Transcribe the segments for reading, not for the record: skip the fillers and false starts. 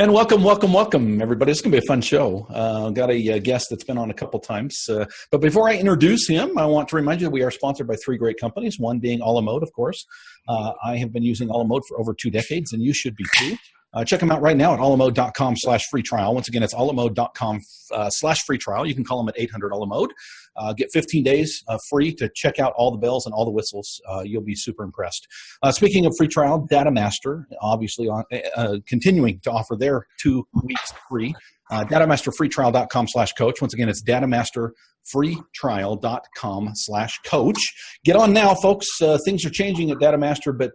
And welcome, everybody. It's going to be a fun show. Got a guest that's been on a couple times. But before I introduce him, I want to remind you that we are sponsored by three great companies, one being Alamode, of course. I have been using Alamode for over 2 decades, and you should be too. Check them out right now at alamode.com/free trial. Once again, it's alamode.com/free trial. You can call them at 800-ALAMODE. Get 15 days free to check out all the bells and all the whistles. You'll be super impressed. Speaking of free trial, DataMaster, obviously continuing to offer their 2 weeks free. DataMasterFreeTrial.com/coach. Once again, it's DataMasterFreeTrial.com/coach. Get on now, folks. Things are changing at DataMaster, but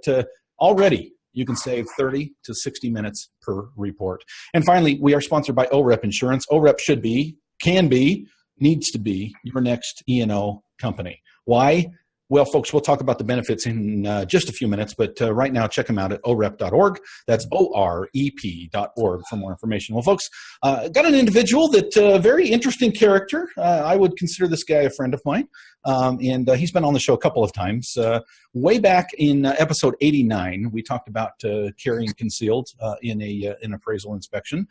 already you can save 30 to 60 minutes per report. And finally, we are sponsored by OREP Insurance. OREP should be, can be, needs to be your next E&O company. Why? Well, folks, we'll talk about the benefits in just a few minutes, but right now, check them out at orep.org. That's OREP.org for more information. Well, folks, got an individual that very interesting character. I would consider this guy a friend of mine, and he's been on the show a couple of times. Way back in episode 89, we talked about carrying concealed in an appraisal inspection,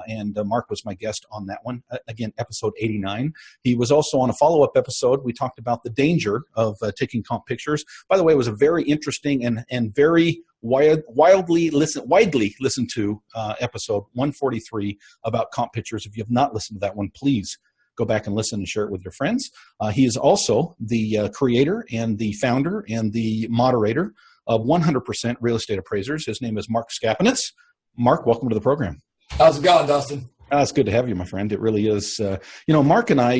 and Mark was my guest on that one. Again, episode 89. He was also on a follow-up episode. We talked about the danger of taking comp pictures. By the way, it was a very interesting and very widely listened to episode 143 about comp pictures. If you have not listened to that one, please go back and listen and share it with your friends. He is also the creator and the founder and the moderator of 100% Real Estate Appraisers. His name is Mark Skapinetz. Mark, welcome to the program. How's it going, Dustin? It's good to have you, my friend. It really is. Mark and I,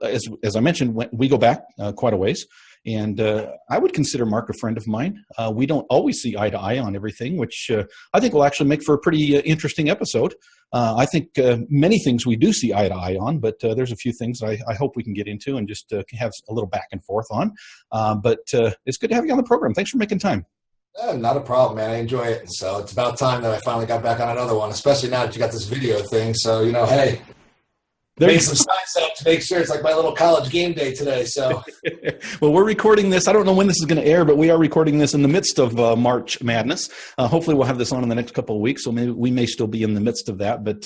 as I mentioned, we go back quite a ways. And I would consider Mark a friend of mine. We don't always see eye to eye on everything, which I think will actually make for a pretty interesting episode. I think many things we do see eye to eye on, but there's a few things I hope we can get into and just have a little back and forth on. But it's good to have you on the program. Thanks for making time. Not a problem, man. I enjoy it. So it's about time that I finally got back on another one, especially now that you got this video thing. So, hey. Made some signs up to make sure it's like my little college game day today. So, well, we're recording this. I don't know when this is going to air, but we are recording this in the midst of March Madness. Hopefully, we'll have this on in the next couple of weeks, so we may still be in the midst of that. But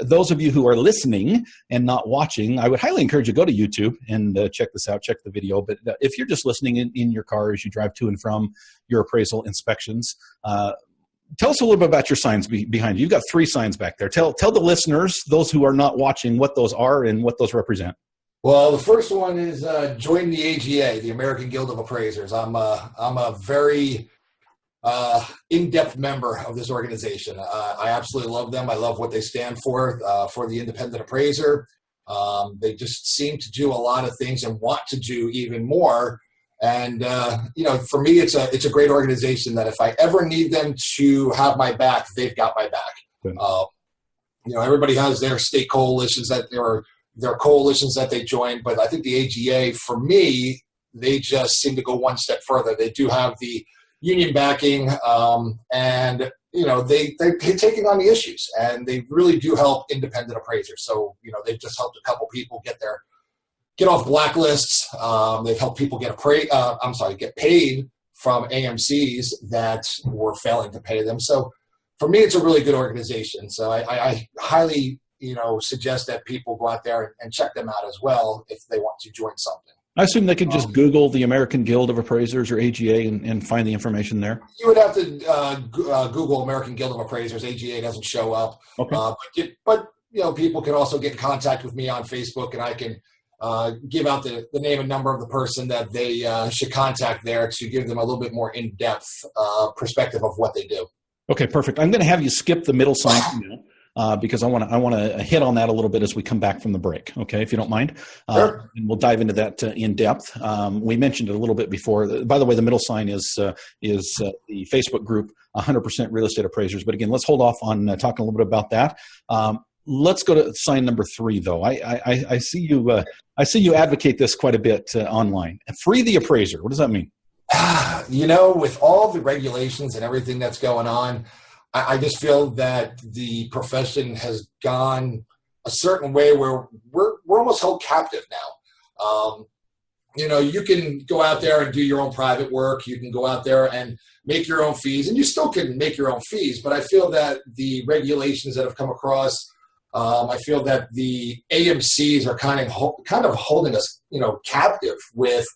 those of you who are listening and not watching, I would highly encourage you to go to YouTube and check this out, check the video. But if you're just listening in your car as you drive to and from your appraisal inspections, tell us a little bit about your signs behind you. You've got 3 signs back there. Tell the listeners, those who are not watching, what those are and what those represent. Well, the first one is join the AGA, the American Guild of Appraisers. I'm a very in-depth member of this organization. I absolutely love them. I love what they stand for the independent appraiser. They just seem to do a lot of things and want to do even more. And, for me, it's a great organization that if I ever need them to have my back, they've got my back. Everybody has their state coalitions their coalitions that they join. But I think the AGA, for me, they just seem to go one step further. They do have the union backing and, they're taking on the issues and they really do help independent appraisers. So, they've just helped a couple people get off blacklists. They've helped people get paid from AMCs that were failing to pay them. So for me, it's a really good organization. So I highly, suggest that people go out there and check them out as well if they want to join something. I assume they can just Google the American Guild of Appraisers or AGA and find the information there. You would have to Google American Guild of Appraisers. AGA doesn't show up. Okay. But people can also get in contact with me on Facebook, and I can give out the name and number of the person that they should contact there to give them a little bit more in-depth perspective of what they do. Okay, perfect. I'm going to have you skip the middle sign because I want to hit on that a little bit as we come back from the break. Okay, if you don't mind, sure. And we'll dive into that in depth. We mentioned it a little bit before. By the way, the middle sign is the Facebook group 100% Real Estate Appraisers. But again, let's hold off on talking a little bit about that. Let's go to sign number 3, though. I see you. I see you advocate this quite a bit online. Free the appraiser. What does that mean? With all the regulations and everything that's going on, I just feel that the profession has gone a certain way where we're almost held captive now. you can go out there and do your own private work. You can go out there and make your own fees, and you still can make your own fees. But I feel that the regulations that have come across, I feel that the AMCs are kind of holding us, captive with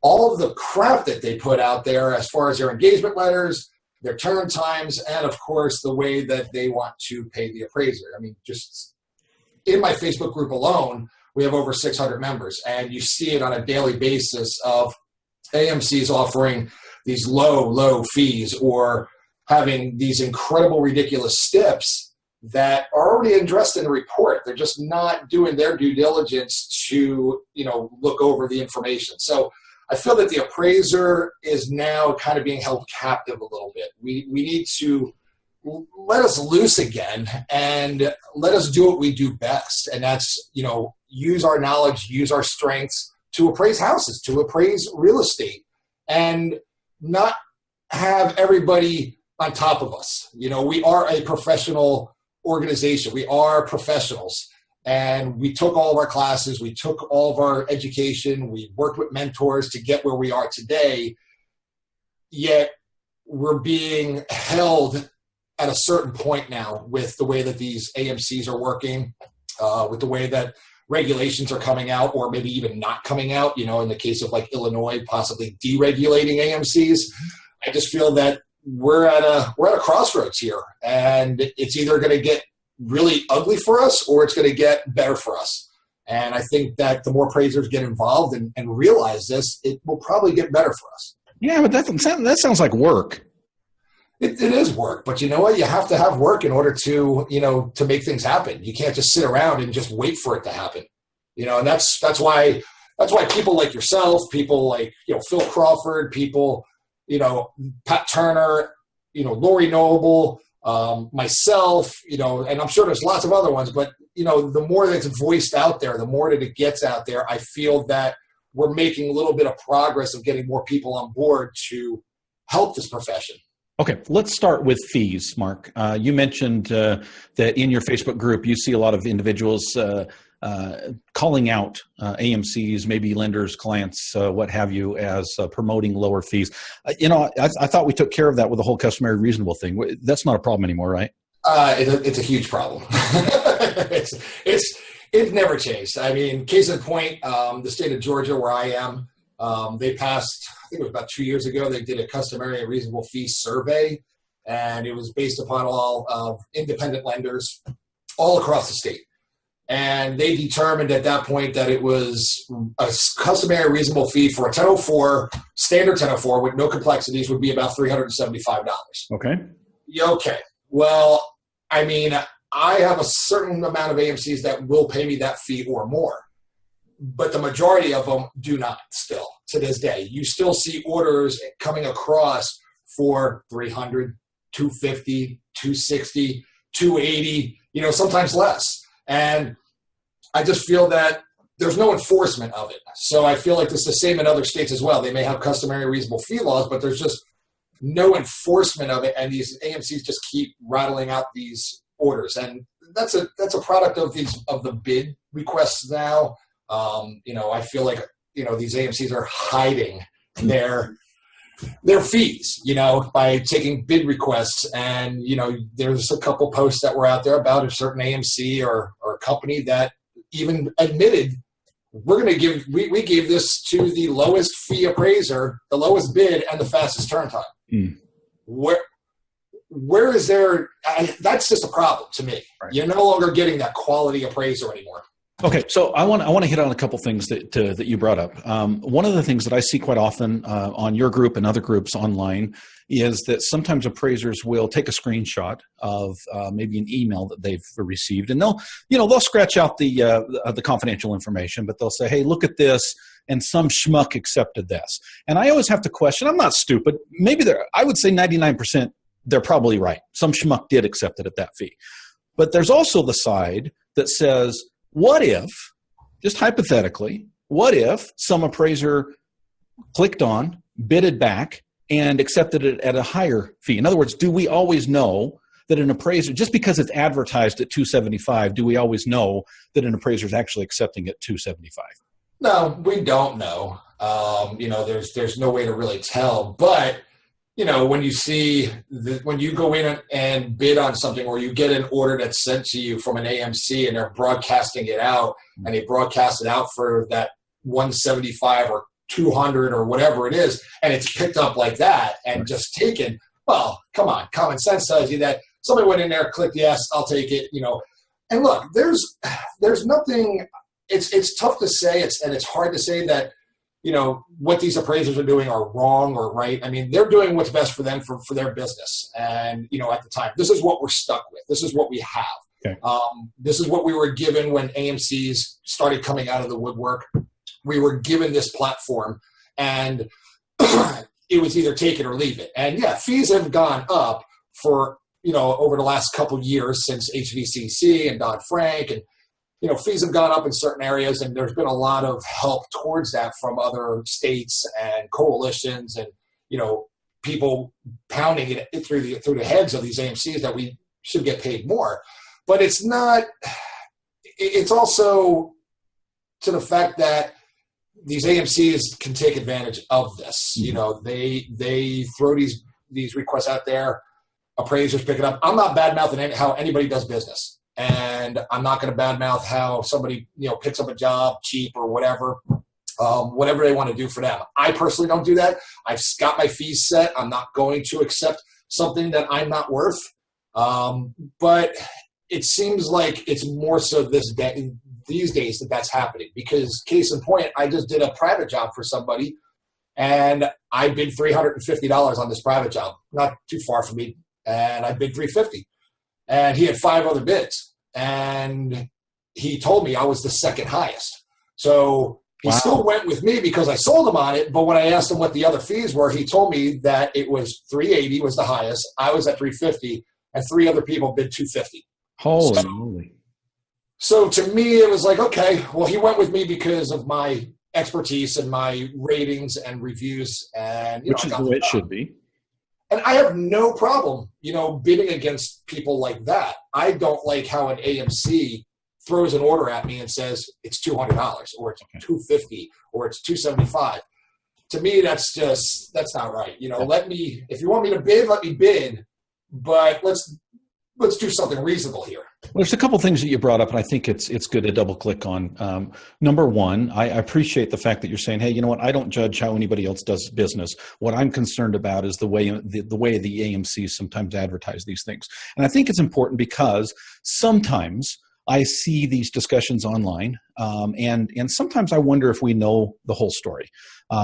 all of the crap that they put out there as far as their engagement letters, their turn times, and of course the way that they want to pay the appraiser. I mean, just in my Facebook group alone, we have over 600 members, and you see it on a daily basis of AMCs offering these low fees or having these incredible, ridiculous steps that are already addressed in the report. They're just not doing their due diligence to, look over the information. So I feel that the appraiser is now kind of being held captive a little bit. We need to let us loose again and let us do what we do best. And that's, use our knowledge, use our strengths to appraise houses, to appraise real estate, and not have everybody on top of us. We are a professional organization. We are professionals. And we took all of our classes, we took all of our education, we worked with mentors to get where we are today, yet we're being held at a certain point now with the way that these AMCs are working, with the way that regulations are coming out or maybe even not coming out, in the case of like Illinois, possibly deregulating AMCs. I just feel that we're at a crossroads here, and it's either going to get really ugly for us or it's going to get better for us. And I think that the more appraisers get involved and realize this, it will probably get better for us. Yeah, but that sounds like work. It is work, but you know what? You have to have work in order to, to make things happen. You can't just sit around and just wait for it to happen. And that's why people like yourself, people like, Phil Crawford, people, Pat Turner, Lori Noble, myself, and I'm sure there's lots of other ones, but, the more that's voiced out there, the more that it gets out there, I feel that we're making a little bit of progress of getting more people on board to help this profession. Okay, let's start with fees, Mark. You mentioned that in your Facebook group, you see a lot of individuals calling out AMCs, maybe lenders, clients, what have you, as promoting lower fees. I thought we took care of that with the whole customary reasonable thing. That's not a problem anymore, right? It's a huge problem. It's never changed. I mean, case in point, the state of Georgia, where I am, they passed, I think it was about 2 years ago, they did a customary and reasonable fee survey, and it was based upon all of independent lenders all across the state. And they determined at that point that it was a customary reasonable fee for a 1004, standard 1004 with no complexities would be about $375. Okay. Okay. Well, I mean, I have a certain amount of AMCs that will pay me that fee or more, but the majority of them do not still to this day. You still see orders coming across for $300, $250, $260, $280, sometimes less. And I just feel that there's no enforcement of it. So I feel like it's the same in other states as well. They may have customary reasonable fee laws, but there's just no enforcement of it. And these AMCs just keep rattling out these orders. And that's a product of the bid requests now. I feel like, these AMCs are hiding their fees, by taking bid requests. And, there's a couple posts that were out there about a certain AMC or company that even admitted we gave this to the lowest fee appraiser, the lowest bid, and the fastest turn time. Mm. Where is there? That's just a problem to me. Right. You're no longer getting that quality appraiser anymore. Okay, so I want to hit on a couple things that you brought up. One of the things that I see quite often on your group and other groups online is that sometimes appraisers will take a screenshot of maybe an email that they've received, and they'll scratch out the confidential information, but they'll say, "Hey, look at this," and some schmuck accepted this. And I always have to question. I'm not stupid. Maybe I would say 99% they're probably right. Some schmuck did accept it at that fee, but there's also the side that says, what if, just hypothetically, what if some appraiser clicked on, bidded back, and accepted it at a higher fee? In other words, do we always know that an appraiser, just because it's advertised at $275, do we always know that an appraiser is actually accepting at $275? No, we don't know. There's no way to really tell. But, when you see when you go in and bid on something, or you get an order that's sent to you from an AMC and they're broadcasting it out, and they broadcast it out for that 175 or 200 or whatever it is, and it's picked up like that and just taken, well, come on, common sense tells you that somebody went in there, clicked yes, I'll take it, And look, there's nothing, it's tough to say, it's hard to say that, what these appraisers are doing are wrong or right. I mean, they're doing what's best for them for their business. And, at the time, this is what we're stuck with. This is what we have. Okay. This is what we were given when AMCs started coming out of the woodwork. We were given this platform, and it was either take it or leave it. And yeah, fees have gone up for, over the last couple of years since HVCC and Dodd-Frank, and, fees have gone up in certain areas, and there's been a lot of help towards that from other states and coalitions and, people pounding it through the heads of these AMCs that we should get paid more. But it's also to the fact that these AMCs can take advantage of this. They throw these requests out there, appraisers pick it up. I'm not bad-mouthing how anybody does business. And I'm not going to badmouth how somebody, picks up a job cheap or whatever they want to do for them. I personally don't do that. I've got my fees set. I'm not going to accept something that I'm not worth. But it seems like it's more so these days that's happening, because case in point, I just did a private job for somebody, and I bid $350 on this private job, not too far from me, and I bid $350. And he had 5 other bids, and he told me I was the second highest. So he still went with me because I sold him on it. But when I asked him what the other fees were, he told me that it was $380 was the highest. I was at $350, and 3 other people bid $250. Holy moly. So to me, it was like, okay, well, he went with me because of my expertise and my ratings and reviews, and which is the way it should be. And I have no problem, bidding against people like that. I don't like how an AMC throws an order at me and says it's $200 or it's $250 or it's $275. To me, that's not right. If you want me to bid, let me bid, but let's do something reasonable here. Well, there's a couple things that you brought up, and I think it's good to double click on. Number one, I appreciate the fact that you're saying, hey, you know what? I don't judge how anybody else does business. What I'm concerned about is the way the AMCs sometimes advertise these things. And I think it's important because sometimes I see these discussions online, and sometimes I wonder if we know the whole story.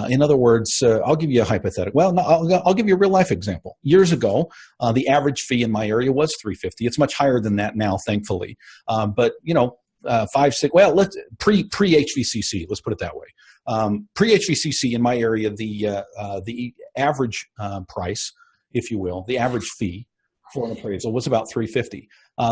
In other words, I'll give you a hypothetical. Well, no, I'll give you a real life example. Years ago, the average fee in my area was $350. It's much higher than that now, thankfully. But 5, 6. Well, let's pre HVCC. Let's put it that way. Pre HVCC in my area, the average price, if you will, the average fee for an appraisal was about $350.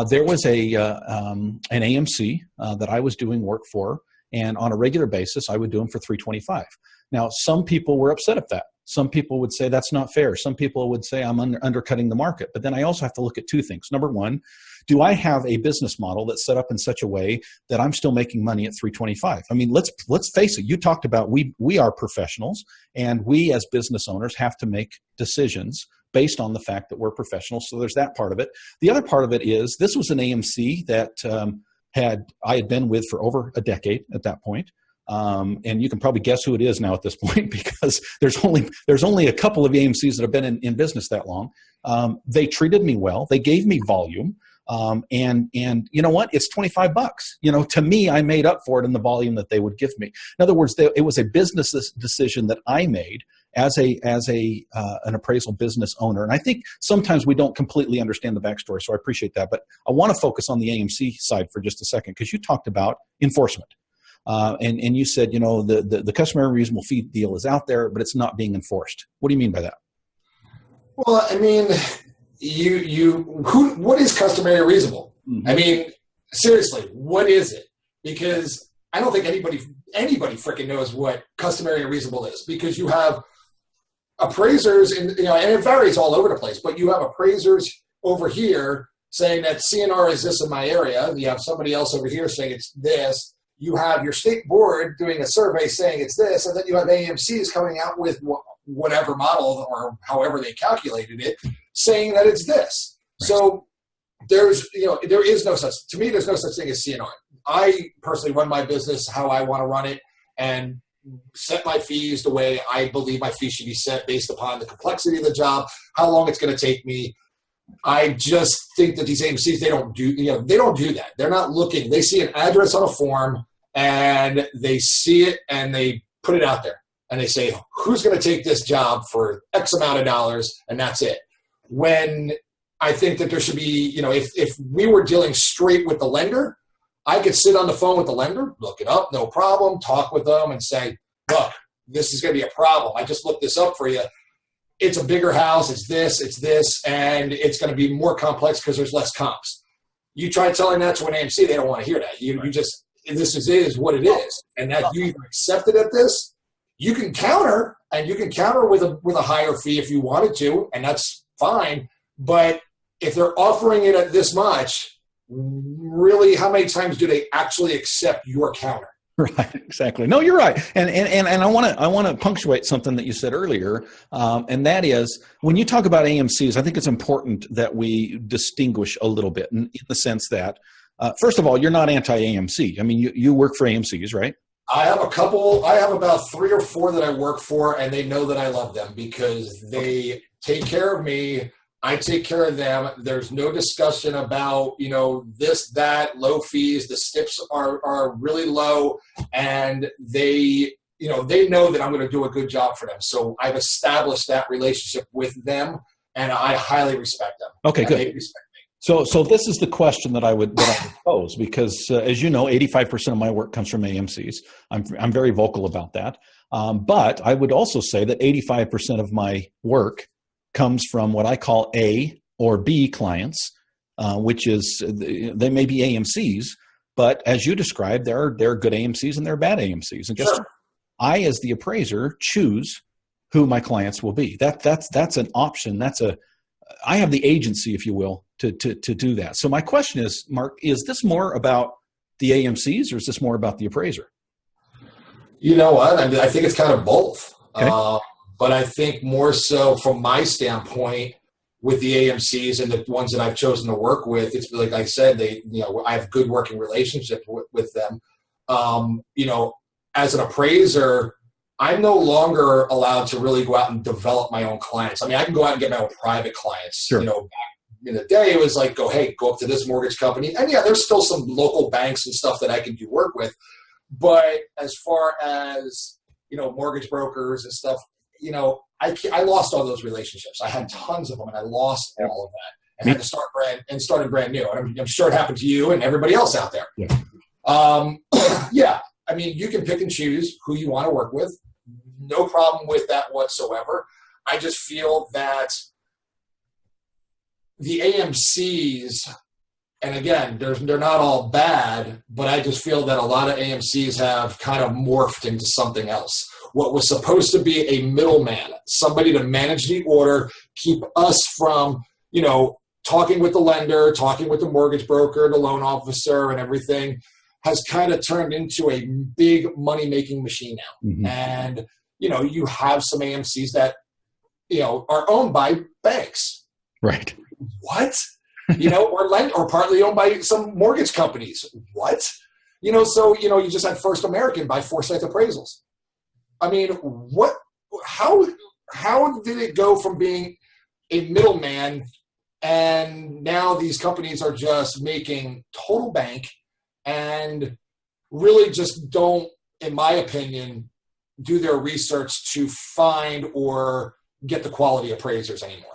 There was an AMC that I was doing work for, and on a regular basis, I would do them for $325. Now, some people were upset at that. Some people would say that's not fair. Some people would say I'm undercutting the market. But then I also have to look at 2 things. Number one, do I have a business model that's set up in such a way that I'm still making money at $325? I mean, let's face it. You talked about we are professionals, and we as business owners have to make decisions based on the fact that we're professionals. So there's that part of it. The other part of it is this was an AMC that I had been with for over a decade at that point. And you can probably guess who it is now at this point, because there's only a couple of AMCs that have been in business that long. They treated me well. They gave me volume. And you know what? It's $25. To me, I made up for it in the volume that they would give me. In other words, it was a business decision that I made as an appraisal business owner. And I think sometimes we don't completely understand the backstory. So I appreciate that. But I want to focus on the AMC side for just a second, because you talked about enforcement. And you said, the customary reasonable fee deal is out there, but it's not being enforced. What do you mean by that? Well, I mean, what is customary reasonable? Mm-hmm. I mean, seriously, what is it? Because I don't think anybody freaking knows what customary and reasonable is, because you have appraisers and it varies all over the place, but you have appraisers over here saying that CNR is this in my area, and you have somebody else over here saying it's this. you have your state board doing a survey saying it's this, and then you have AMCs coming out with whatever model or however they calculated it, saying that it's this. Right. So there is no such, to me, there's no such thing as CNR. I personally run my business how I want to run it and set my fees the way I believe my fees should be set based upon the complexity of the job, how long it's going to take me. I just think that these AMCs, they don't do that. They're not looking. They see an address on a form and they see it and they put it out there and they say, who's going to take this job for X amount of dollars? And that's it. When I think that there should be, if we were dealing straight with the lender, I could sit on the phone with the lender, look it up, no problem, talk with them and say, look, this is going to be a problem. I just looked this up for you. It's a bigger house, it's this, and it's going to be more complex because there's less comps. You try telling that to an AMC, they don't want to hear that. You just, this is what it is. And that you either accept it at this, you can counter, and you can counter with a higher fee if you wanted to, and that's fine. But if they're offering it at this much, really, how many times do they actually accept your counter? Right, exactly. No, you're right, and I want to punctuate something that you said earlier, and that is when you talk about AMCs, I think it's important that we distinguish a little bit in the sense that, first of all, you're not anti-AMC. I mean, you work for AMCs, right? I have a couple. I have about 3 or 4 that I work for, and they know that I love them because they take care of me. I take care of them. There's no discussion about, this, that, low fees. The STIPs are really low, and they know that I'm going to do a good job for them. So I've established that relationship with them, and I highly respect them. Okay, good. They respect me. So this is the question that I would pose because, as you know, 85% of my work comes from AMCs. I'm very vocal about that. But I would also say that 85% of my work comes from what I call A or B clients, which is they may be AMCs, but as you described, there are good AMCs and there are bad AMCs. And guess what? I, as the appraiser, choose who my clients will be. That's an option. I have the agency, if you will, to do that. So my question is, Mark, is this more about the AMCs or is this more about the appraiser? You know what? I think it's kind of both. Okay. But I think more so from my standpoint with the AMCs and the ones that I've chosen to work with, it's like I said, I have good working relationship with them. As an appraiser, I'm no longer allowed to really go out and develop my own clients. I mean, I can go out and get my own private clients. Sure. Back in the day, it was like, go up to this mortgage company. And yeah, there's still some local banks and stuff that I can do work with. But as far as, mortgage brokers and stuff, I lost all those relationships. I had tons of them, and I lost all of that, and had to start brand new. And I'm sure it happened to you and everybody else out there. Yeah. Yeah. I mean, you can pick and choose who you want to work with. No problem with that whatsoever. I just feel that the AMCs, and again, they're not all bad, but I just feel that a lot of AMCs have kind of morphed into something else. What was supposed to be a middleman, somebody to manage the order, keep us from, talking with the lender, talking with the mortgage broker, the loan officer, and everything, has kind of turned into a big money-making machine now. Mm-hmm. And, you have some AMCs that, are owned by banks. Right. What? Or partly owned by some mortgage companies. What? So, you just had First American buy Forsyth Appraisals. I mean, how did it go from being a middleman and now these companies are just making total bank and really just don't, in my opinion, do their research to find or get the quality appraisers anymore.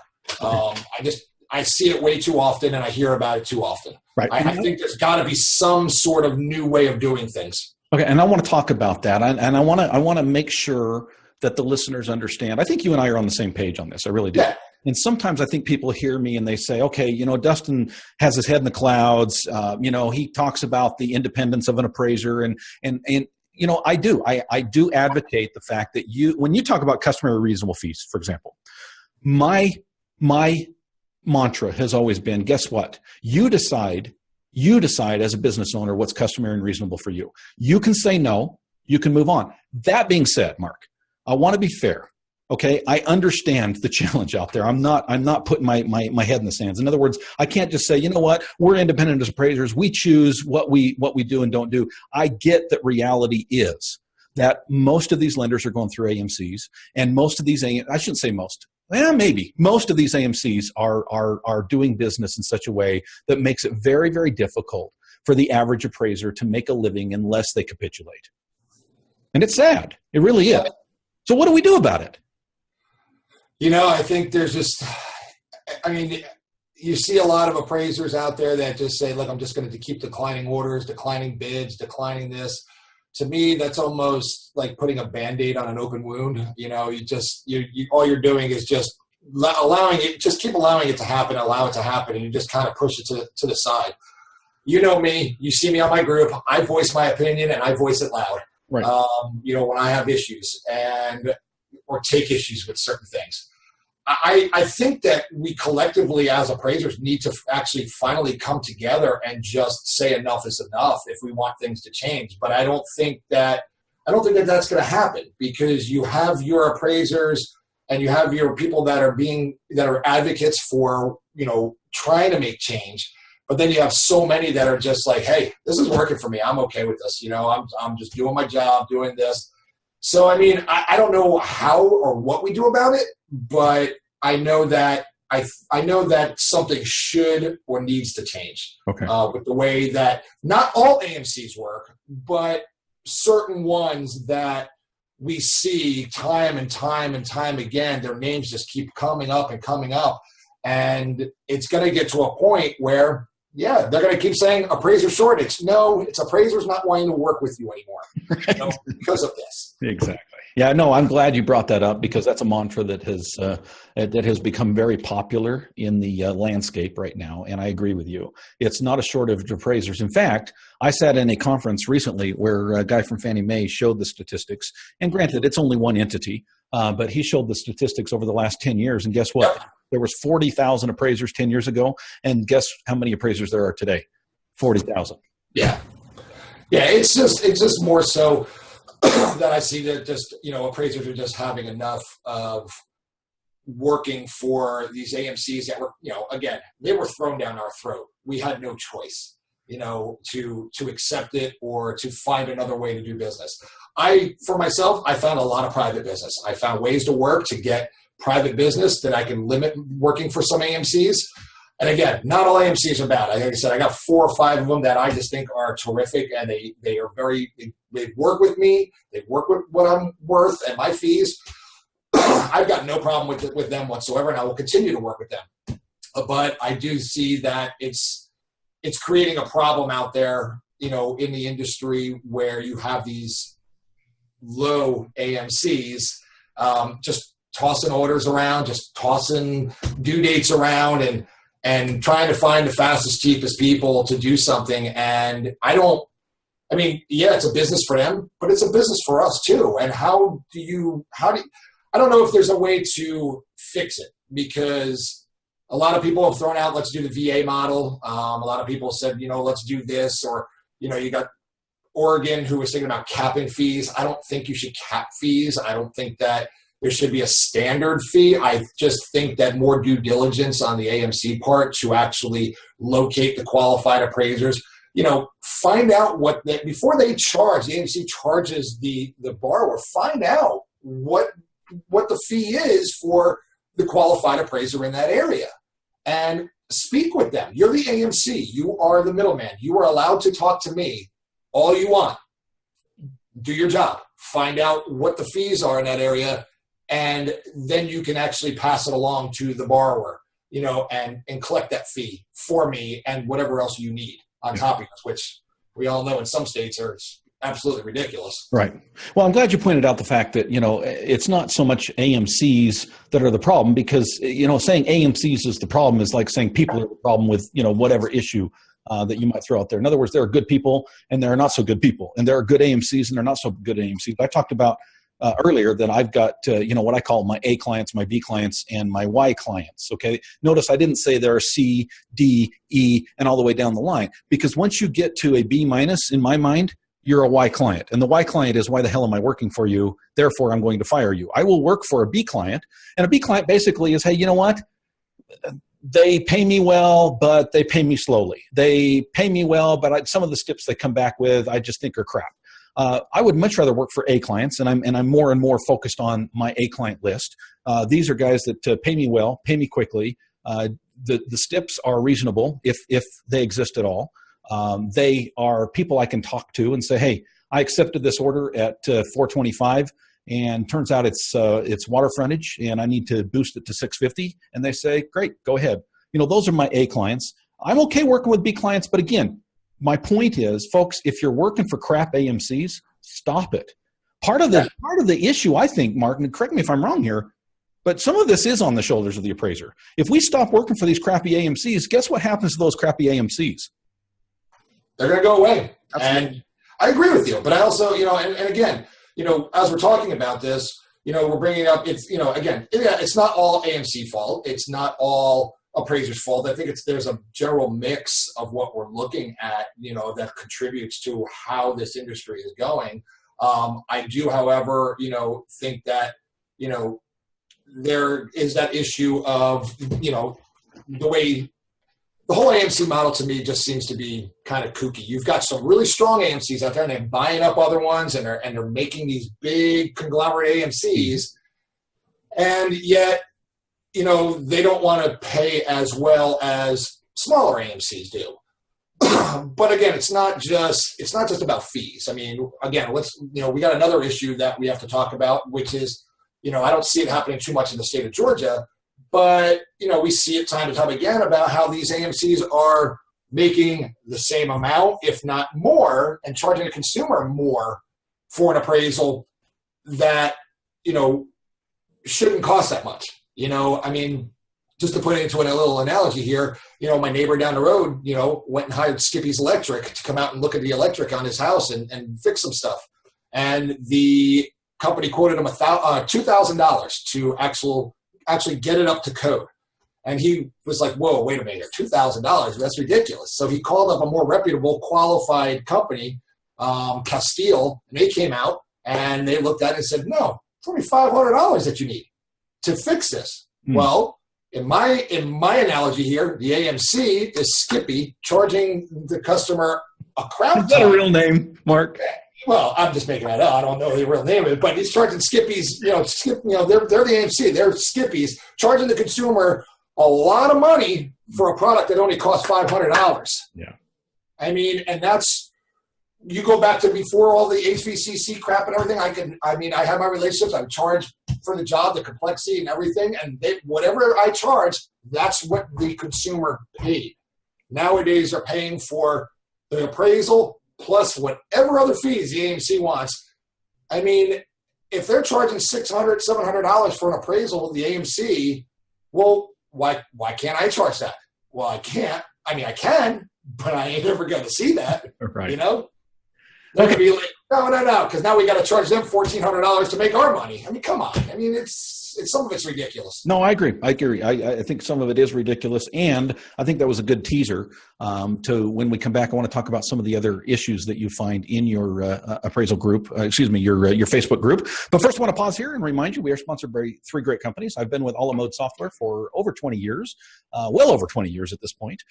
I see it way too often and I hear about it too often. Right. I think there's got to be some sort of new way of doing things. Okay, and I want to talk about that, and I want to make sure that the listeners understand. I think you and I are on the same page on this. I really do. Yeah. And sometimes I think people hear me and they say, okay, Dustin has his head in the clouds. He talks about the independence of an appraiser, and I do. I do advocate the fact that when you talk about customary reasonable fees, for example, my mantra has always been, guess what? You decide You decide as a business owner what's customary and reasonable for you. You can say no. You can move on. That being said, Mark, I want to be fair. Okay, I understand the challenge out there. I'm not putting my head in the sands. In other words, I can't just say, you know what, we're independent as appraisers. We choose what we do and don't do. I get that reality is that most of these lenders are going through AMCs, and most of these, I shouldn't say most, maybe most of these AMCs are doing business in such a way that makes it very, very difficult for the average appraiser to make a living unless they capitulate. And it's sad. It really is. So what do we do about it? I think there's just, you see a lot of appraisers out there that just say, look, I'm just going to keep declining orders, declining bids, declining this. To me, that's almost like putting a Band-Aid on an open wound. All you're doing is just keep allowing it to happen, allow it to happen, and you just kind of push it to the side. You know me, you see me on my group, I voice my opinion and I voice it loud. Right. When I have issues or take issues with certain things. I think that we collectively as appraisers need to actually finally come together and just say enough is enough if we want things to change. But I don't think that that's going to happen, because you have your appraisers and you have your people that are advocates for, trying to make change. But then you have so many that are just like, hey, this is working for me. I'm okay with this. I'm just doing my job, doing this. So, I don't know how or what we do about it, but I know that something should or needs to change. Okay. With the way that not all AMCs work, but certain ones that we see time and time and time again, their names just keep coming up and coming up. And it's going to get to a point where, they're going to keep saying appraiser shortage. No, it's appraisers not wanting to work with you anymore because of this. Exactly. Yeah, no, I'm glad you brought that up, because that's a mantra that has become very popular in the landscape right now. And I agree with you. It's not a shortage of appraisers. In fact, I sat in a conference recently where a guy from Fannie Mae showed the statistics. And granted, it's only one entity, but he showed the statistics over the last 10 years. And guess what? Yep. There was 40,000 appraisers 10 years ago. And guess how many appraisers there are today? 40,000. Yeah. Yeah, it's just more so that I see that just, appraisers are just having enough of working for these AMCs that were, again, they were thrown down our throat. We had no choice, to accept it or to find another way to do business. For myself, I found a lot of private business. I found ways to work to get private business that I can limit working for some AMCs. And again, not all AMCs are bad. Like I said, I got 4 or 5 of them that I just think are terrific, and they are they work with me. They work with what I'm worth and my fees. I've got no problem with them whatsoever, and I will continue to work with them. But I do see that it's creating a problem out there, in the industry, where you have these low AMCs just tossing orders around, just tossing due dates around, and trying to find the fastest, cheapest people to do something. And it's a business for them, but it's a business for us too. And I don't know if there's a way to fix it, because a lot of people have thrown out, let's do the VA model. A lot of people said, let's do this, or, you got Oregon who was thinking about capping fees. I don't think you should cap fees. I don't think that there should be a standard fee. I just think that more due diligence on the AMC part to actually locate the qualified appraisers, find out before they charge, the AMC charges the borrower, find out what the fee is for the qualified appraiser in that area, and speak with them. You're the AMC. You are the middleman. You are allowed to talk to me all you want. Do your job. Find out what the fees are in that area, and then you can actually pass it along to the borrower, and collect that fee for me and whatever else you need on top of this, which we all know in some states are absolutely ridiculous. Right. Well, I'm glad you pointed out the fact that, it's not so much AMCs that are the problem, because, saying AMCs is the problem is like saying people are the problem with, whatever issue that you might throw out there. In other words, there are good people and there are not so good people, and there are good AMCs and there are not so good AMCs. I talked about earlier that I've got, what I call my A clients, my B clients, and my Y clients. Okay. Notice I didn't say there are C, D, E, and all the way down the line, because once you get to a B minus, in my mind, you're a Y client. And the Y client is, why the hell am I working for you? Therefore, I'm going to fire you. I will work for a B client. And a B client basically is, hey, you know what? They pay me well, but they pay me slowly. They pay me well, but some of the steps they come back with, I just think are crap. I would much rather work for A clients, and I'm more and more focused on my A client list. These are guys that pay me well, pay me quickly. The steps are reasonable if they exist at all. They are people I can talk to and say, hey, I accepted this order at $425, and turns out it's water frontage, and I need to boost it to $650. And they say, great, go ahead. Those are my A clients. I'm okay working with B clients, but again, my point is, folks, if you're working for crap AMCs, stop it. Part of the issue, I think, Mark, and correct me if I'm wrong here, but some of this is on the shoulders of the appraiser. If we stop working for these crappy AMCs, guess what happens to those crappy AMCs? They're going to go away. Absolutely. And I agree with you, but I also, and again, as we're talking about this, we're bringing up, it's not all AMC fault. It's not all appraiser's fault. I think there's a general mix of what we're looking at, that contributes to how this industry is going. I do, however, think that, there is that issue of, the way the whole AMC model to me just seems to be kind of kooky. You've got some really strong AMCs out there, and they're buying up other ones, and they're making these big conglomerate AMCs, and yet, they don't want to pay as well as smaller AMCs do. But again, it's not just about fees. I mean, again, we got another issue that we have to talk about, which is, I don't see it happening too much in the state of Georgia, but, we see it time and time again about how these AMCs are making the same amount, if not more, and charging the consumer more for an appraisal that, shouldn't cost that much. I mean, just to put it into a little analogy here, my neighbor down the road, went and hired Skippy's Electric to come out and look at the electric on his house and fix some stuff. And the company quoted him $2,000 to actually get it up to code. And he was like, whoa, wait a minute, $2,000, that's ridiculous. So he called up a more reputable, qualified company, Castile, and they came out and they looked at it and said, no, it's only $500 that you need to fix this. Well, in my analogy here, the AMC is Skippy charging the customer a crap ton. Is that a real name, Mark? Well, I'm just making that up. I don't know the real name of it, but he's charging Skippies. They're the AMC. They're Skippies charging the consumer a lot of money for a product that only costs $500. Yeah. I mean, and that's, you go back to before all the HVCC crap and everything. I have my relationships. I charge for the job, the complexity and everything, and whatever I charge, that's what the consumer paid. Nowadays, they're paying for the appraisal plus whatever other fees the AMC wants. I mean, if they're charging $600, $700 for an appraisal with the AMC, well, why can't I charge that? Well, I can't. I mean, I can, but I ain't ever going to see that. Right. They're going to be like, no, because now we got to charge them $1,400 to make our money. I mean, come on. I mean, some of it's ridiculous. No, I agree. I think some of it is ridiculous, and I think that was a good teaser to when we come back. I want to talk about some of the other issues that you find in your appraisal group. Your Facebook group. But first, I want to pause here and remind you we are sponsored by three great companies. I've been with Alamode Software for over 20 years, well over 20 years at this point.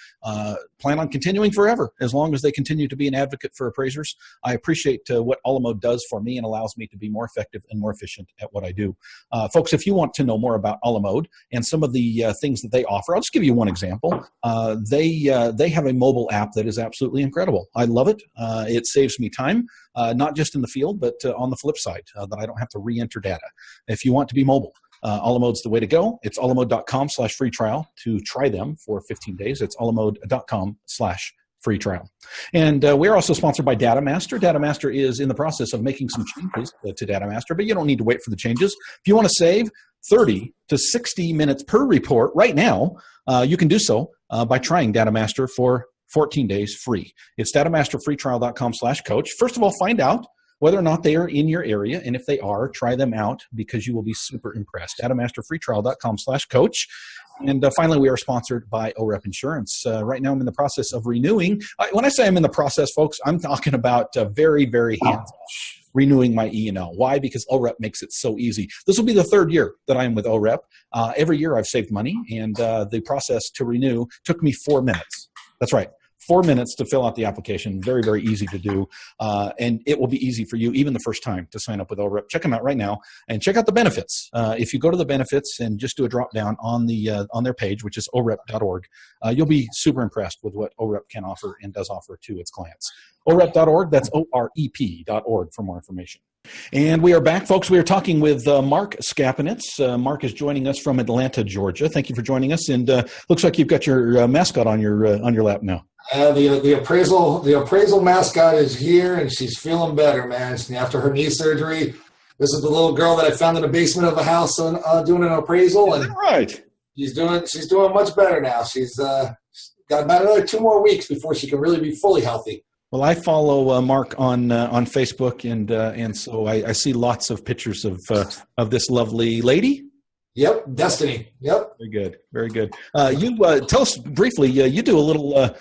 Plan on continuing forever as long as they continue to be an advocate for appraisers. I appreciate what Alamode does for me and allows me to be more effective and more efficient at what I do. Folks, if you want to know more about Alamode and some of the things that they offer, I'll just give you one example. They have a mobile app that is absolutely incredible. I love it. It saves me time, not just in the field, but on the flip side, that I don't have to re-enter data. If you want to be mobile, Alamode's the way to go. It's alamode.com/free trial to try them for 15 days. It's alamode.com/free trial. And we're also sponsored by DataMaster. DataMaster is in the process of making some changes to DataMaster, but you don't need to wait for the changes. If you want to save 30 to 60 minutes per report right now, you can do so by trying DataMaster for 14 days free. It's datamasterfreetrial.com/coach. First of all, find out whether or not they are in your area. And if they are, try them out because you will be super impressed. Datamasterfreetrial.com/coach. And finally, we are sponsored by OREP Insurance. Right now, I'm in the process of renewing. When I say I'm in the process, folks, I'm talking about very, very hands-off renewing my E&O. Why? Because OREP makes it so easy. This will be the third year that I am with OREP. Every year I've saved money, and the process to renew took me 4 minutes. That's right. 4 minutes to fill out the application. Very, very easy to do. And it will be easy for you, even the first time, to sign up with OREP. Check them out right now and check out the benefits. If you go to the benefits and just do a drop down on their page, which is orep.org, you'll be super impressed with what OREP can offer and does offer to its clients. orep.org, that's OREP.org for more information. And we are back, folks. We are talking with Mark Skapinetz. Mark is joining us from Atlanta, Georgia. Thank you for joining us. And looks like you've got your mascot on your lap now. The appraisal mascot is here, and she's feeling better, man. After her knee surgery, this is the little girl that I found in the basement of a house doing an appraisal, and right, she's doing much better now. She's got about another 2 more weeks before she can really be fully healthy. Well, I follow Mark on Facebook, and so I see lots of pictures of this lovely lady. Yep, Destiny. Yep. Very good, very good. You tell us briefly. You do a little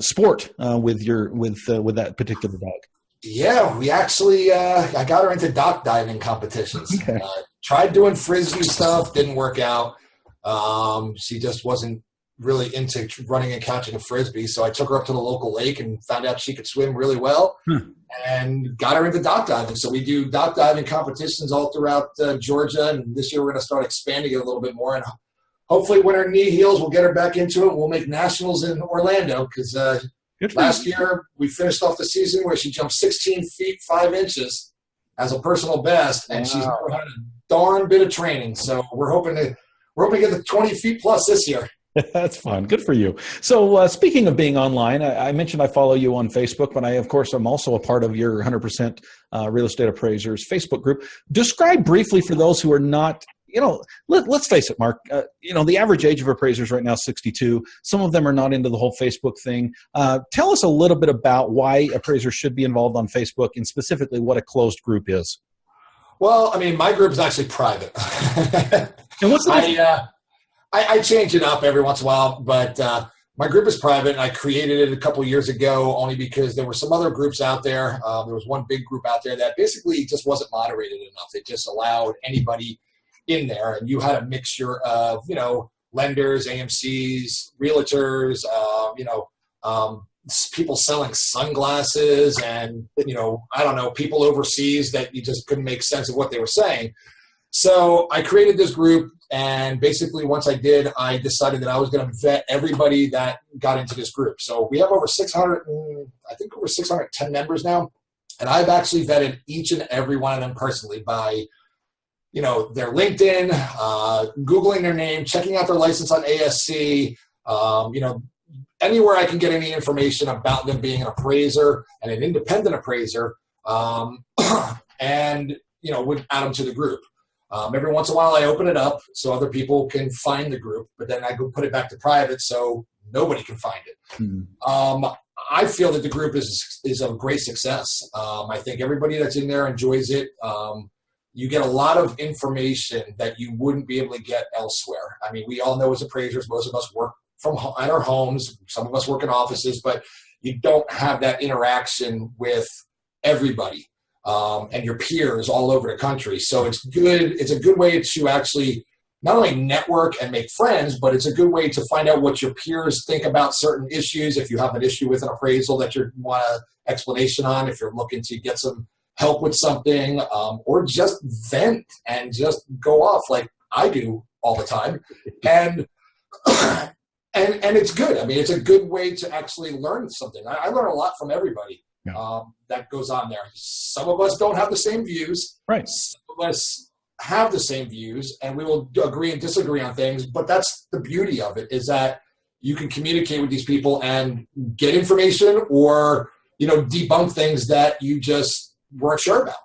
sport with that particular dog. Yeah, we actually I got her into dock diving competitions. Okay. Tried doing frisbee stuff, didn't work out. She just wasn't really into running and catching a frisbee, so I took her up to the local lake and found out she could swim really well, and got her into dock diving. So we do dock diving competitions all throughout Georgia, and this year we're going to start expanding it a little bit more, and hopefully when her knee heals, we'll get her back into it. We'll make nationals in Orlando, because last year we finished off the season where she jumped 16 feet 5 inches as a personal best, and she's had a darn bit of training. So we're hoping to get the 20 feet plus this year. That's fun. Good for you. So speaking of being online, I mentioned I follow you on Facebook, but I, of course, I'm also a part of your 100% Real Estate Appraisers Facebook group. Describe briefly for those who are not, let's face it, Mark, the average age of appraisers right now is 62. Some of them are not into the whole Facebook thing. Tell us a little bit about why appraisers should be involved on Facebook, and specifically what a closed group is. Well, I mean, my group is actually private. And what's the difference? I change it up every once in a while, but my group is private, and I created it a couple of years ago only because there were some other groups out there. There was one big group out there that basically just wasn't moderated enough. It just allowed anybody in there, and you had a mixture of, lenders, AMCs, realtors, people selling sunglasses, and, people overseas that you just couldn't make sense of what they were saying. So I created this group, and basically once I did, I decided that I was going to vet everybody that got into this group. So we have over 610 members now, and I've actually vetted each and every one of them personally by, their LinkedIn, Googling their name, checking out their license on ASC, anywhere I can get any information about them being an appraiser and an independent appraiser, and, would add them to the group. Every once in a while I open it up so other people can find the group, but then I go put it back to private so nobody can find it. Mm-hmm. I feel that the group is a great success. I think everybody that's in there enjoys it. You get a lot of information that you wouldn't be able to get elsewhere. I mean, we all know as appraisers, most of us work at our homes. Some of us work in offices, but you don't have that interaction with everybody. And your peers all over the country. So it's good. It's a good way to actually not only network and make friends, but it's a good way to find out what your peers think about certain issues. If you have an issue with an appraisal that you want an explanation on, if you're looking to get some help with something, or just vent and just go off like I do all the time. And it's good. I mean, it's a good way to actually learn something. I learn a lot from everybody. Yeah. That goes on there. Some of us don't have the same views. Right. Some of us have the same views, and we will agree and disagree on things. But that's the beauty of it, is that you can communicate with these people and get information, or debunk things that you just weren't sure about.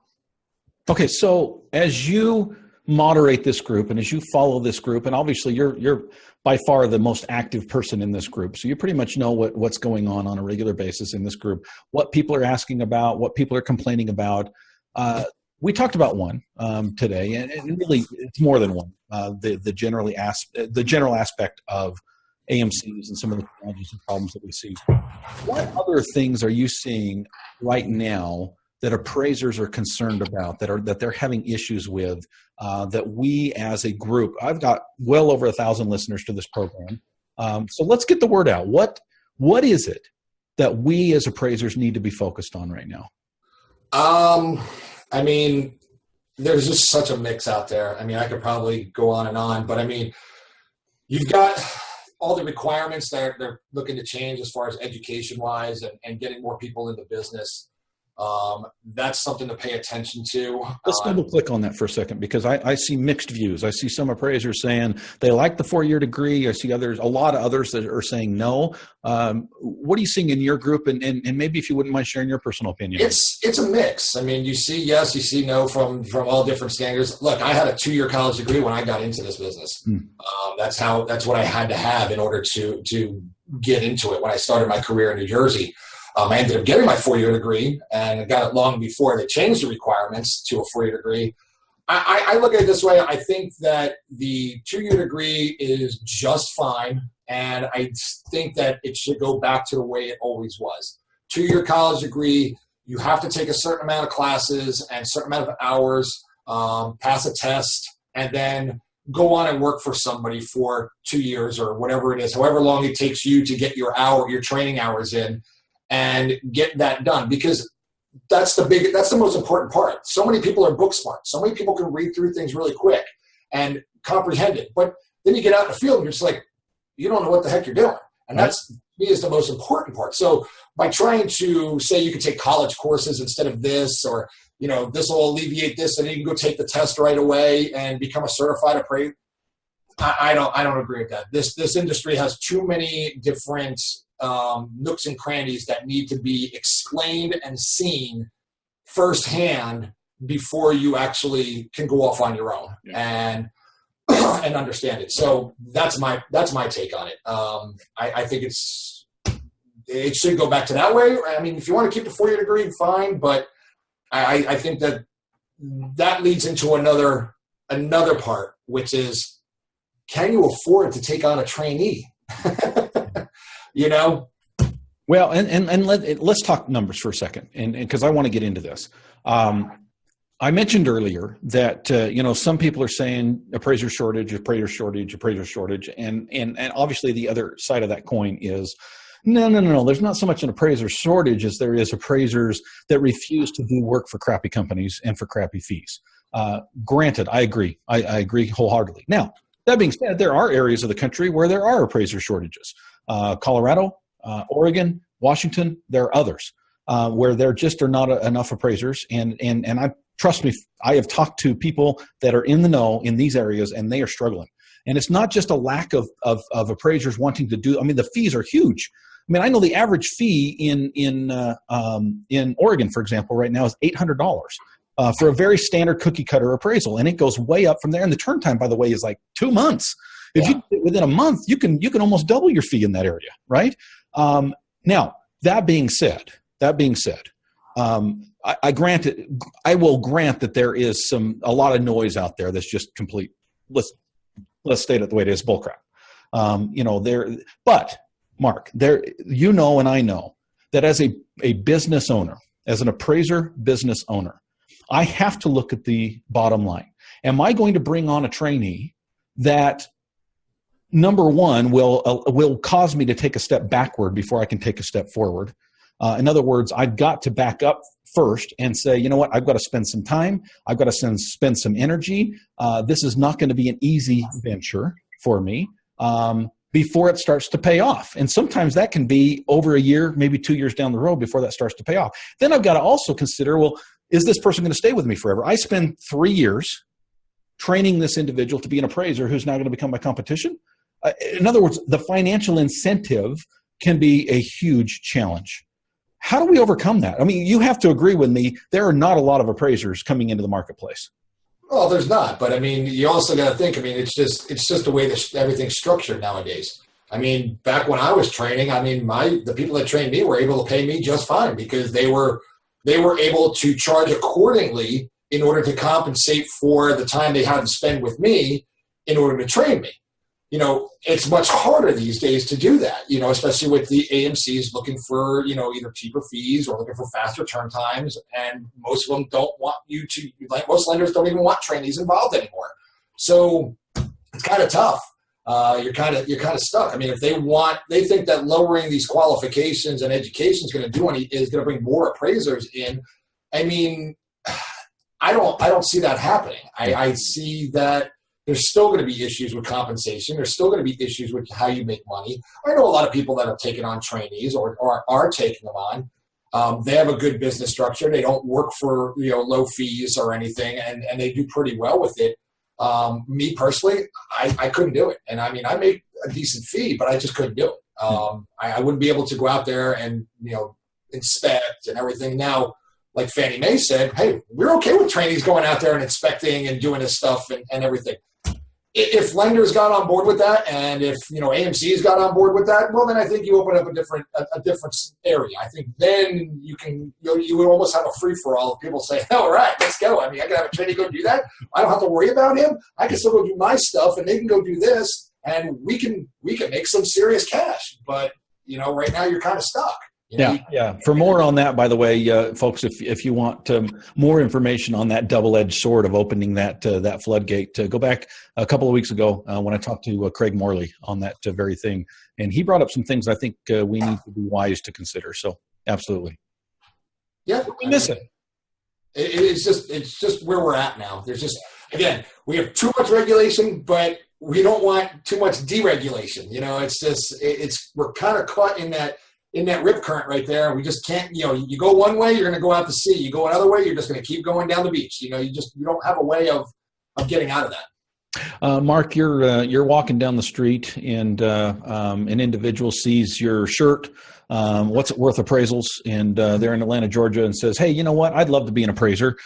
Okay, so as you moderate this group and as you follow this group, and obviously you're by far the most active person in this group, so you pretty much know what's going on a regular basis in this group, what people are asking about, what people are complaining about. We talked about one today, and really it's more than one. The general aspect of AMCs and some of the challenges and problems that we see. What other things are you seeing right now that appraisers are concerned about, that they're having issues with, that we as a group? I've got well over 1,000 listeners to this program, so let's get the word out. What is it that we as appraisers need to be focused on right now? I mean, there's just such a mix out there. I mean, I could probably go on, but I mean, you've got all the requirements that they're looking to change as far as education-wise and getting more people in the business. That's something to pay attention to. Let's double click on that for a second, because I see mixed views. I see some appraisers saying they like the 4-year degree. I see a lot of others that are saying no. What are you seeing in your group? And maybe if you wouldn't mind sharing your personal opinion. It's a mix. I mean, you see yes, you see no from all different standards. Look, I had a 2-year college degree when I got into this business. That's what I had to have in order to get into it when I started my career in New Jersey. I ended up getting my 4-year degree, and I got it long before they changed the requirements to a 4-year degree. I look at it this way. I think that the 2-year degree is just fine, and I think that it should go back to the way it always was. 2-year college degree, you have to take a certain amount of classes and a certain amount of hours, pass a test, and then go on and work for somebody for 2 years or whatever it is, however long it takes you to get your training hours in, and get that done, because that's the most important part. So many people are book smart. So many people can read through things really quick and comprehend it. But then you get out in the field and you're just like, you don't know what the heck you're doing. And that's, to me, is the most important part. So by trying to say you can take college courses instead of this, or, this will alleviate this, and you can go take the test right away and become a certified appraiser, I don't agree with that. This industry has too many different nooks and crannies that need to be explained and seen firsthand before you actually can go off on your own and understand it. So that's my take on it. I think it should go back to that way. I mean, if you want to keep the 4-year degree, fine, but I think that leads into another part, which is, can you afford to take on a trainee? Well, and let's talk numbers for a second, and because I want to get into this. I mentioned earlier that some people are saying appraiser shortage, and obviously the other side of that coin is no. There's not so much an appraiser shortage as there is appraisers that refuse to do work for crappy companies and for crappy fees. Granted, I agree. I agree wholeheartedly. Now, that being said, there are areas of the country where there are appraiser shortages. Colorado, Oregon, Washington, there are others where there just are not enough appraisers. And trust me, I have talked to people that are in the know in these areas, and they are struggling. And it's not just a lack of appraisers wanting to do. I mean, the fees are huge. I mean, I know the average fee in Oregon, for example, right now is $800 for a very standard cookie cutter appraisal, and it goes way up from there. And the turn time, by the way, is like 2 months. If you within a month, you can almost double your fee in that area, right? Now, that being said, I will grant that there is a lot of noise out there that's just complete. Let's state it the way it is, bullcrap. But Mark, and I know that as a business owner, as an appraiser business owner, I have to look at the bottom line. Am I going to bring on a trainee that, number one, will cause me to take a step backward before I can take a step forward? In other words, I've got to back up first and say, you know what, I've got to spend some time. I've got to spend some energy. This is not going to be an easy venture for me before it starts to pay off. And sometimes that can be over a year, maybe 2 years down the road before that starts to pay off. Then I've got to also consider, well, is this person going to stay with me forever? I spend 3 years training this individual to be an appraiser who's now going to become my competition. In other words, the financial incentive can be a huge challenge. How do we overcome that? I mean, you have to agree with me, there are not a lot of appraisers coming into the marketplace. Well, there's not, but I mean, you also got to think. I mean, it's just the way that everything's structured nowadays. I mean, back when I was training, I mean, the people that trained me were able to pay me just fine because they were able to charge accordingly in order to compensate for the time they had to spend with me in order to train me. You know, it's much harder these days to do that, you know, especially with the AMCs looking for, you know, either cheaper fees or looking for faster turn times. And most of them don't want you to, like most lenders don't even want trainees involved anymore. So it's kind of tough. You're kind of stuck. I mean, if they think that lowering these qualifications and education is going to bring more appraisers in. I mean, I don't see that happening. I see that there's still going to be issues with compensation. There's still going to be issues with how you make money. I know a lot of people that have taken on trainees or are taking them on. They have a good business structure. They don't work for, you know, low fees or anything, and they do pretty well with it. Me personally, I couldn't do it. And I mean, I make a decent fee, but I just couldn't do it. I wouldn't be able to go out there and, you know, inspect and everything. Now, like Fannie Mae said, hey, we're okay with trainees going out there and inspecting and doing this stuff and everything. If lenders got on board with that, and if, you know, AMCs got on board with that, well, then I think you open up a different area. I think then you would almost have a free for all of people saying, all right, let's go. I mean, I can have a trainee go do that. I don't have to worry about him. I can still go do my stuff, and they can go do this, and we can make some serious cash. But, you know, right now you're kind of stuck. You know, yeah. For more on that, by the way, folks, if you want more information on that double-edged sword of opening that floodgate, go back a couple of weeks ago when I talked to Craig Morley on that very thing, and he brought up some things I think we need to be wise to consider. So, absolutely. Yeah, we miss it. It's just where we're at now. There's just, again, we have too much regulation, but we don't want too much deregulation. You know, we're kind of caught in that rip current right there. We just can't, you know, you go one way, you're going to go out to sea. You go another way, you're just going to keep going down the beach. You know, you don't have a way of getting out of that. Mark, you're walking down the street and an individual sees your shirt, What's It Worth Appraisals, and they're in Atlanta, Georgia, and says, hey, you know what? I'd love to be an appraiser.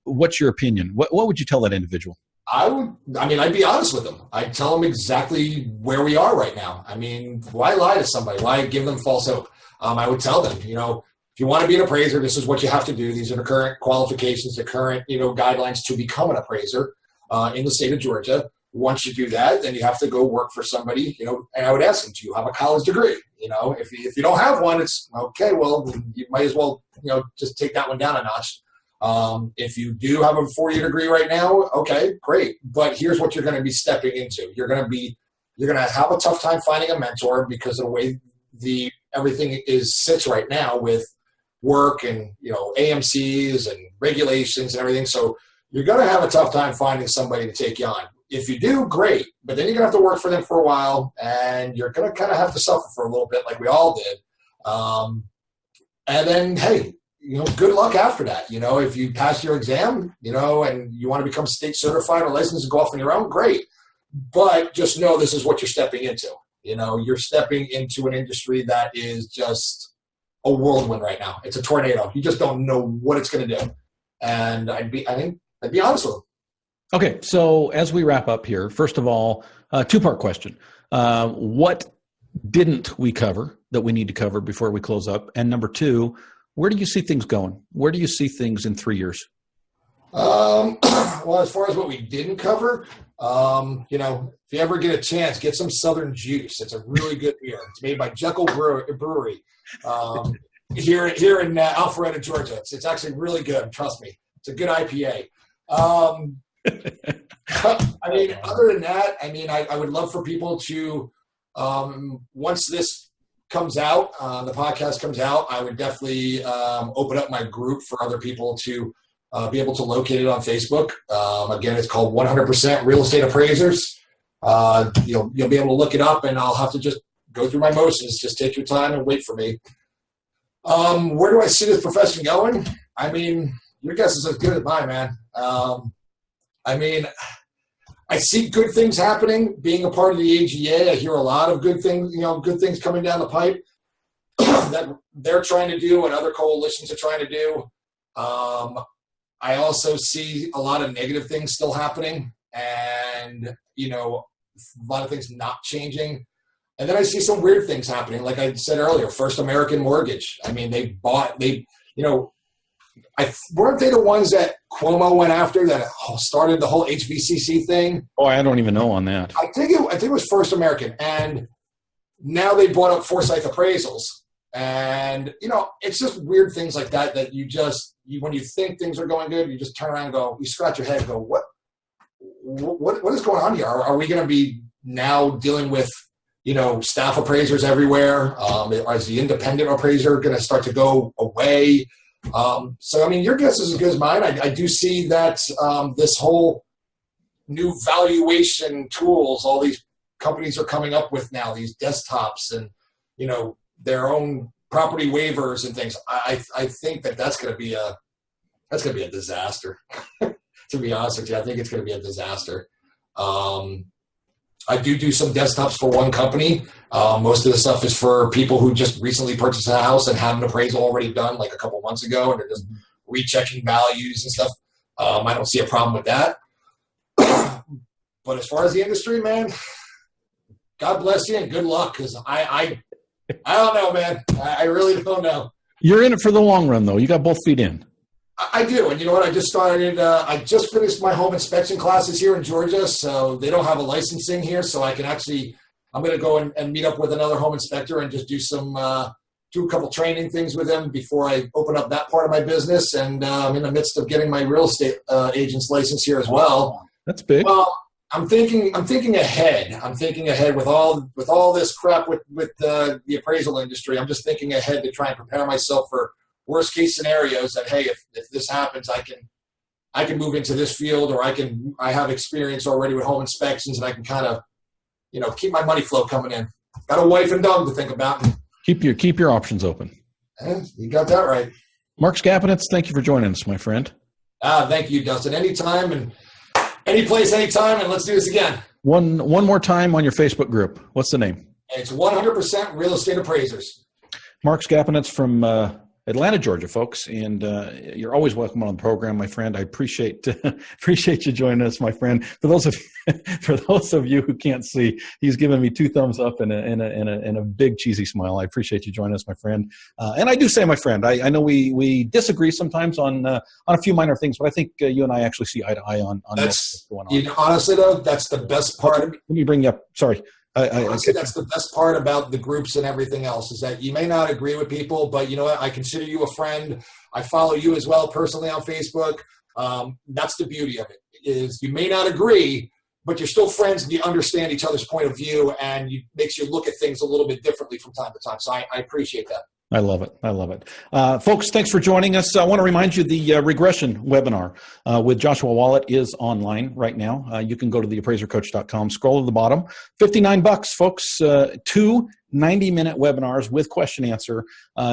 What's your opinion? What would you tell that individual? I'd be honest with them. I'd tell them exactly where we are right now. I mean, why lie to somebody? Why give them false hope? I would tell them, you know, if you want to be an appraiser, this is what you have to do. These are the current qualifications, the current, you know, guidelines to become an appraiser in the state of Georgia. Once you do that, then you have to go work for somebody, you know, and I would ask them, do you have a college degree? You know, if you don't have one, it's okay. Well, you might as well, you know, just take that one down a notch. If you do have a 4-year degree right now, okay, great. But here's what you're going to be stepping into. You're going to have a tough time finding a mentor because of the way everything sits right now with work and, you know, AMCs and regulations and everything. So you're going to have a tough time finding somebody to take you on. If you do, great. But then you're going to have to work for them for a while, and you're going to kind of have to suffer for a little bit like we all did. And then, hey, you know, good luck after that. You know, if you pass your exam, you know, and you want to become state certified or licensed and go off on your own, great. But just know this is what you're stepping into. You know, you're stepping into an industry that is just a whirlwind right now. It's a tornado. You just don't know what it's going to do. And I'd be honest with them. Okay, so as we wrap up here, first of all, two-part question. What didn't we cover that we need to cover before we close up? And number two, where do you see things going? Where do you see things in 3 years? Well, as far as what we didn't cover, you know, if you ever get a chance, get some Southern Juice. It's a really good beer. It's made by Jekyll Brewery here in Alpharetta, Georgia. It's actually really good. Trust me. It's a good IPA. I mean, other than that, I mean, I would love for people to, once this comes out, the podcast comes out, I would definitely open up my group for other people to be able to locate it on Facebook. Again, it's called 100% Real Estate Appraisers. You'll be able to look it up, and I'll have to just go through my motions. Just take your time and wait for me. Where do I see this profession going? I mean, your guess is as good as mine, man. I mean, I see good things happening. Being a part of the AGA, I hear a lot of good things, you know, good things coming down the pipe that they're trying to do and other coalitions are trying to do. I also see a lot of negative things still happening, and a lot of things not changing. And then I see some weird things happening. Like I said earlier, First American Mortgage. I mean, weren't they the ones that Cuomo went after that started the whole HVCC thing? Oh, I don't even know on that. I think it was First American, and now they brought up Forsyth Appraisals, and it's just weird things like that when you think things are going good, you just turn around and go, you scratch your head and go, what is going on here? Are we going to be now dealing with staff appraisers everywhere? Is the independent appraiser going to start to go away? So, I mean, your guess is as good as mine. I do see that this whole new valuation tools, all these companies are coming up with now, these desktops and, their own property waivers and things. I think that's going to be a disaster. To be honest with you, I think it's going to be a disaster. I do some desktops for one company. Most of the stuff is for people who just recently purchased a house and had an appraisal already done like a couple months ago, and they're just rechecking values and stuff. I don't see a problem with that. But as far as the industry, man, God bless you and good luck, because I don't know, man. I really don't know. You're in it for the long run, though. You got both feet in. I do. And you know what? I just finished my home inspection classes here in Georgia, so they don't have a licensing here. So I'm going to go and meet up with another home inspector and just do a couple training things with them before I open up that part of my business. And I'm in the midst of getting my real estate agent's license here as well. That's big. Well, I'm thinking ahead. I'm thinking ahead with all this crap with the appraisal industry. I'm just thinking ahead to try and prepare myself for worst case scenarios, that, hey, if this happens, I can move into this field, or I have experience already with home inspections, and I can kind of, keep my money flow coming in. Got a wife and dog to think about. Keep your options open. You got that right. Mark Skapinetz, thank you for joining us, my friend. Thank you, Dustin. Anytime and any place, anytime, and let's do this again. One more time on your Facebook group. What's the name? It's 100% Real Estate Appraisers. Mark Skapinetz from Atlanta, Georgia, folks, and you're always welcome on the program, my friend. I appreciate you joining us, my friend. For those of you who can't see, he's giving me 2 thumbs up and a big cheesy smile. I appreciate you joining us, my friend. And I do say, my friend, I know we disagree sometimes on a few minor things, but I think you and I actually see eye to eye on what's going on. Honestly, though, that's the best part. Let me bring you up. Sorry. Honestly, that's the best part about the groups and everything else, is that you may not agree with people, but you know what? I consider you a friend. I follow you as well personally on Facebook. That's the beauty of it, is you may not agree, but you're still friends and you understand each other's point of view, and it makes you look at things a little bit differently from time to time. So I appreciate that. I love it. Folks, thanks for joining us. I want to remind you the regression webinar with Joshua Wallet is online right now. You can go to theappraisercoach.com, scroll to the bottom. $59, folks. 2 90-minute webinars with question answer.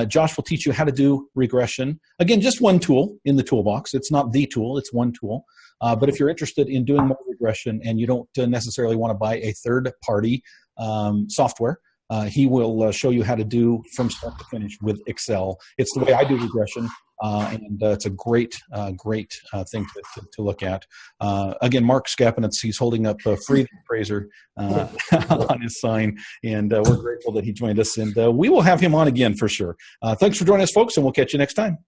Josh will teach you how to do regression. Again, just one tool in the toolbox. It's not the tool. It's one tool. But if you're interested in doing more regression and you don't necessarily want to buy a third-party software, he will show you how to do from start to finish with Excel. It's the way I do regression, and it's a great thing to look at. Again, Mark Skapinetz, he's holding up Free Appraiser on his sign, and we're grateful that he joined us, and we will have him on again for sure. Thanks for joining us, folks, and we'll catch you next time.